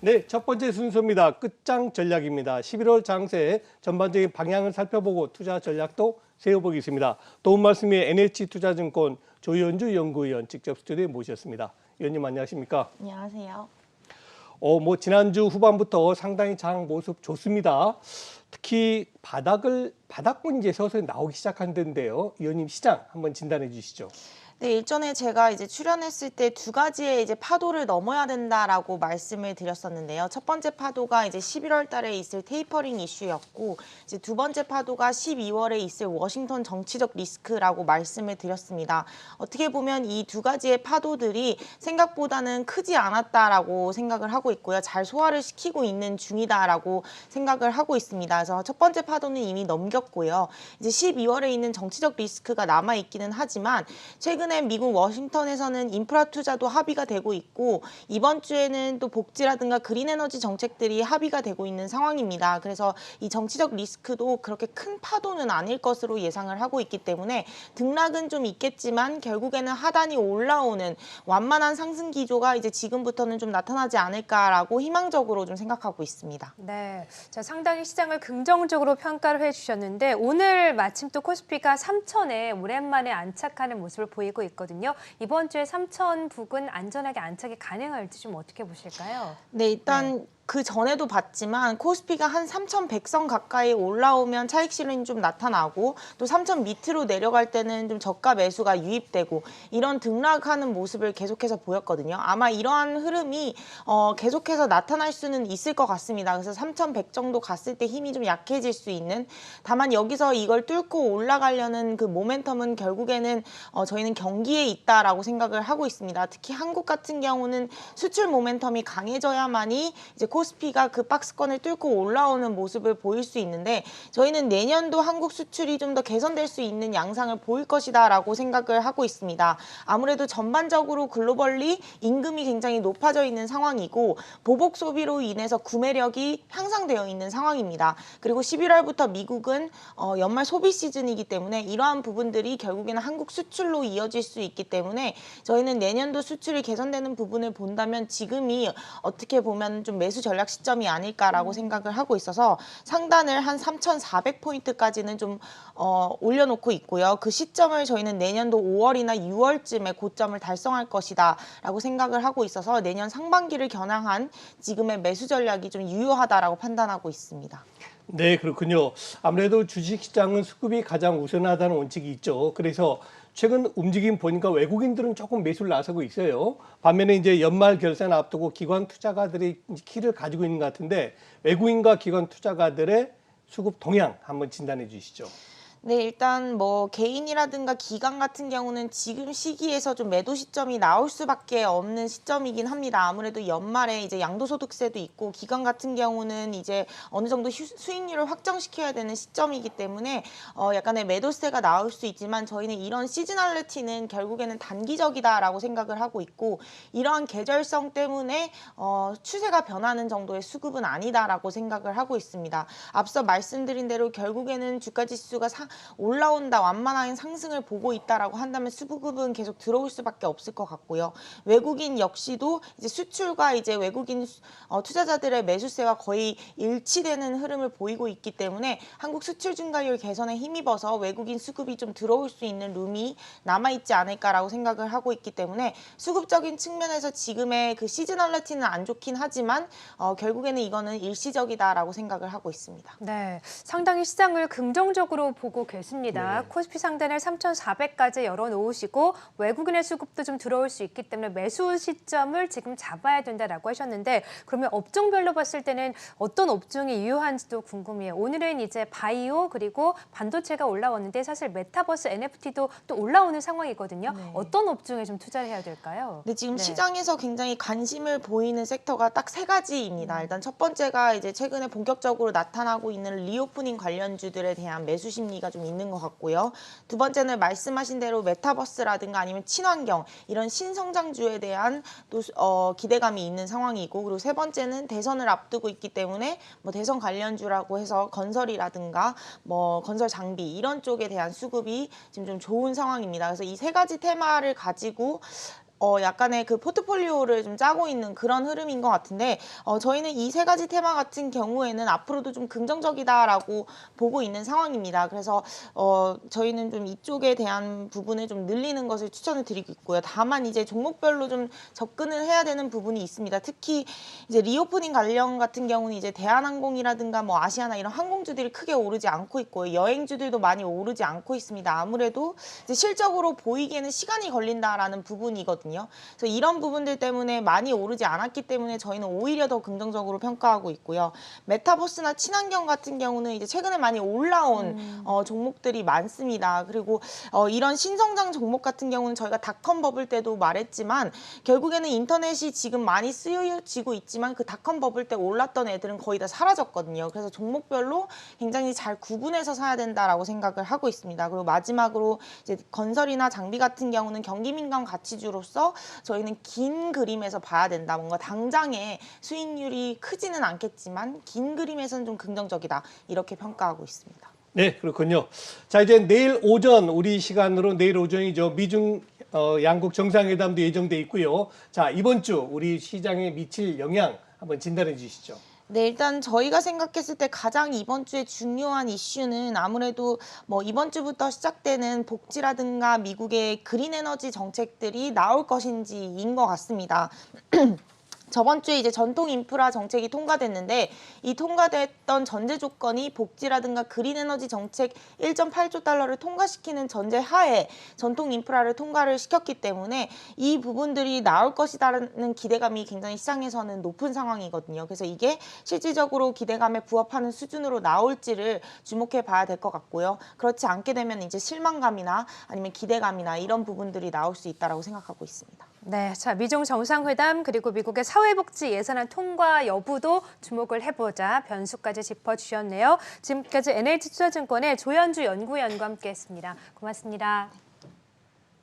네, 첫 번째 순서입니다. 끝장 전략입니다. 11월 장세 전반적인 방향을 살펴보고 투자 전략도 세워보겠습니다. 도움 말씀이 NH투자증권 조현주 연구위원 직접 스튜디오에 모셨습니다. 위원님 안녕하십니까? 안녕하세요. 지난주 후반부터 상당히 장 모습 좋습니다. 특히 바닥권 이제 서서히 나오기 시작한 데인데요. 위원님 시장 한번 진단해 주시죠. 네, 일전에 제가 이제 출연했을 때 두 가지의 이제 파도를 넘어야 된다라고 말씀을 드렸었는데요. 첫 번째 파도가 이제 11월 달에 있을 테이퍼링 이슈였고, 이제 두 번째 파도가 12월에 있을 워싱턴 정치적 리스크라고 말씀을 드렸습니다. 어떻게 보면 이 두 가지의 파도들이 생각보다는 크지 않았다라고 생각을 하고 있고요. 잘 소화를 시키고 있는 중이다라고 생각을 하고 있습니다. 그래서 첫 번째 파도는 이미 넘겼고요. 이제 12월에 있는 정치적 리스크가 남아 있기는 하지만 최근에 미국 워싱턴에서는 인프라 투자도 합의가 되고 있고 이번 주에는 또 복지라든가 그린 에너지 정책들이 합의가 되고 있는 상황입니다. 그래서 이 정치적 리스크도 그렇게 큰 파도는 아닐 것으로 예상을 하고 있기 때문에 등락은 좀 있겠지만 결국에는 하단이 올라오는 완만한 상승 기조가 이제 지금부터는 좀 나타나지 않을까라고 희망적으로 좀 생각하고 있습니다. 네, 자, 상당히 시장을 긍정적으로 평가를 해주셨는데 오늘 마침 또 코스피가 3천에 오랜만에 안착하는 모습을 보이고 있거든요. 이번 주에 3천 부근 안전하게 안착이 가능할지 좀 어떻게 보실까요? 네, 일단 그 전에도 봤지만 코스피가 한 3,100선 가까이 올라오면 차익 실현이 좀 나타나고 또 3,000 밑으로 내려갈 때는 좀 저가 매수가 유입되고 이런 등락하는 모습을 계속해서 보였거든요. 아마 이러한 흐름이 계속해서 나타날 수는 있을 것 같습니다. 그래서 3,100 정도 갔을 때 힘이 좀 약해질 수 있는, 다만 여기서 이걸 뚫고 올라가려는 그 모멘텀은 결국에는 저희는 경기에 있다라고 생각을 하고 있습니다. 특히 한국 같은 경우는 수출 모멘텀이 강해져야만이 이제 코스피가 그 박스권을 뚫고 올라오는 모습을 보일 수 있는데 저희는 내년도 한국 수출이 좀 더 개선될 수 있는 양상을 보일 것이다라고 생각을 하고 있습니다. 아무래도 전반적으로 글로벌리 임금이 굉장히 높아져 있는 상황이고 보복 소비로 인해서 구매력이 향상되어 있는 상황입니다. 그리고 11월부터 미국은 연말 소비 시즌이기 때문에 이러한 부분들이 결국에는 한국 수출로 이어질 수 있기 때문에 저희는 내년도 수출이 개선되는 부분을 본다면 지금이 어떻게 보면 좀 매수 전략 시점이 아닐까라고 생각을 하고 있어서 상단을 한 3,400포인트까지는 좀 올려놓고 있고요. 그 시점을 저희는 내년도 5월이나 6월쯤에 고점을 달성할 것이다 라고 생각을 하고 있어서 내년 상반기를 겨냥한 지금의 매수 전략이 좀 유효하다라고 판단하고 있습니다. 네, 그렇군요. 아무래도 주식시장은 수급이 가장 우선하다는 원칙이 있죠. 그래서 최근 움직임 보니까 외국인들은 조금 매수를 나서고 있어요. 반면에 이제 연말 결산 앞두고 기관 투자가들이 키를 가지고 있는 것 같은데 외국인과 기관 투자가들의 수급 동향 한번 진단해 주시죠. 네, 일단 뭐 개인이라든가 기관 같은 경우는 지금 시기에서 좀 매도 시점이 나올 수밖에 없는 시점이긴 합니다. 아무래도 연말에 이제 양도소득세도 있고 기관 같은 경우는 이제 어느 정도 수익률을 확정시켜야 되는 시점이기 때문에 약간의 매도세가 나올 수 있지만 저희는 이런 시즈널리티는 결국에는 단기적이다라고 생각을 하고 있고 이러한 계절성 때문에 추세가 변하는 정도의 수급은 아니다라고 생각을 하고 있습니다. 앞서 말씀드린 대로 결국에는 주가지수가 올라온다, 완만한 상승을 보고 있다라고 한다면 수급은 계속 들어올 수밖에 없을 것 같고요. 외국인 역시도 이제 수출과 이제 외국인 투자자들의 매수세와 거의 일치되는 흐름을 보이고 있기 때문에 한국 수출 증가율 개선에 힘입어서 외국인 수급이 좀 들어올 수 있는 룸이 남아있지 않을까라고 생각을 하고 있기 때문에 수급적인 측면에서 지금의 그 시즈널리티는 안 좋긴 하지만 결국에는 이거는 일시적이다라고 생각을 하고 있습니다. 네, 상당히 시장을 긍정적으로 보고 계십니다. 네. 코스피 상단을 3,400까지 열어놓으시고 외국인의 수급도 좀 들어올 수 있기 때문에 매수 시점을 지금 잡아야 된다라고 하셨는데 그러면 업종별로 봤을 때는 어떤 업종이 유효한지도 궁금해요. 오늘은 이제 바이오 그리고 반도체가 올라왔는데 사실 메타버스 NFT도 또 올라오는 상황이거든요. 네. 어떤 업종에 좀 투자를 해야 될까요? 네, 지금 시장에서 굉장히 관심을 보이는 섹터가 딱 세 가지입니다. 일단 첫 번째가 이제 최근에 본격적으로 나타나고 있는 리오프닝 관련주들에 대한 매수 심리가 좀 있는 것 같고요. 두 번째는 말씀하신 대로 메타버스라든가 아니면 친환경 이런 신성장주에 대한 또 기대감이 있는 상황이고 그리고 세 번째는 대선을 앞두고 있기 때문에 뭐 대선 관련주라고 해서 건설이라든가 뭐 건설 장비 이런 쪽에 대한 수급이 지금 좀 좋은 상황입니다. 그래서 이 세 가지 테마를 가지고 약간의 그 포트폴리오를 좀 짜고 있는 그런 흐름인 것 같은데 저희는 이 세 가지 테마 같은 경우에는 앞으로도 좀 긍정적이다라고 보고 있는 상황입니다. 그래서 저희는 좀 이쪽에 대한 부분을 좀 늘리는 것을 추천을 드리고 있고요. 다만 이제 종목별로 좀 접근을 해야 되는 부분이 있습니다. 특히 이제 리오프닝 관련 같은 경우는 이제 대한항공이라든가 뭐 아시아나 이런 항공주들이 크게 오르지 않고 있고요. 여행주들도 많이 오르지 않고 있습니다. 아무래도 이제 실적으로 보이기에는 시간이 걸린다라는 부분이거든요. 그래서 이런 부분들 때문에 많이 오르지 않았기 때문에 저희는 오히려 더 긍정적으로 평가하고 있고요. 메타버스나 친환경 같은 경우는 이제 최근에 많이 올라온 종목들이 많습니다. 그리고 이런 신성장 종목 같은 경우는 저희가 닷컴 버블 때도 말했지만 결국에는 인터넷이 지금 많이 쓰여지고 있지만 그 닷컴 버블 때 올랐던 애들은 거의 다 사라졌거든요. 그래서 종목별로 굉장히 잘 구분해서 사야 된다라고 생각을 하고 있습니다. 그리고 마지막으로 이제 건설이나 장비 같은 경우는 경기 민감 가치주로서 저희는 긴 그림에서 봐야 된다. 뭔가 당장의 수익률이 크지는 않겠지만 긴 그림에서는 좀 긍정적이다. 이렇게 평가하고 있습니다. 네, 그렇군요. 자, 이제 내일 오전 우리 시간으로 내일 오전이죠. 미중 양국 정상회담도 예정돼 있고요. 자, 이번 주 우리 시장에 미칠 영향 한번 진단해 주시죠. 네, 일단 저희가 생각했을 때 가장 이번 주에 중요한 이슈는 아무래도 뭐 이번 주부터 시작되는 복지라든가 미국의 그린 에너지 정책들이 나올 것인지인 것 같습니다. 저번 주에 이제 전통 인프라 정책이 통과됐는데 이 통과됐던 전제 조건이 복지라든가 그린 에너지 정책 1.8조 달러를 통과시키는 전제 하에 전통 인프라를 통과를 시켰기 때문에 이 부분들이 나올 것이라는 기대감이 굉장히 시장에서는 높은 상황이거든요. 그래서 이게 실질적으로 기대감에 부합하는 수준으로 나올지를 주목해 봐야 될 것 같고요. 그렇지 않게 되면 이제 실망감이나 아니면 기대감이나 이런 부분들이 나올 수 있다라고 생각하고 있습니다. 네, 자 미중 정상회담 그리고 미국의 사회복지 예산안 통과 여부도 주목을 해보자 변수까지 짚어주셨네요. 지금까지 NH투자증권의 조현주 연구위원과 함께했습니다. 고맙습니다.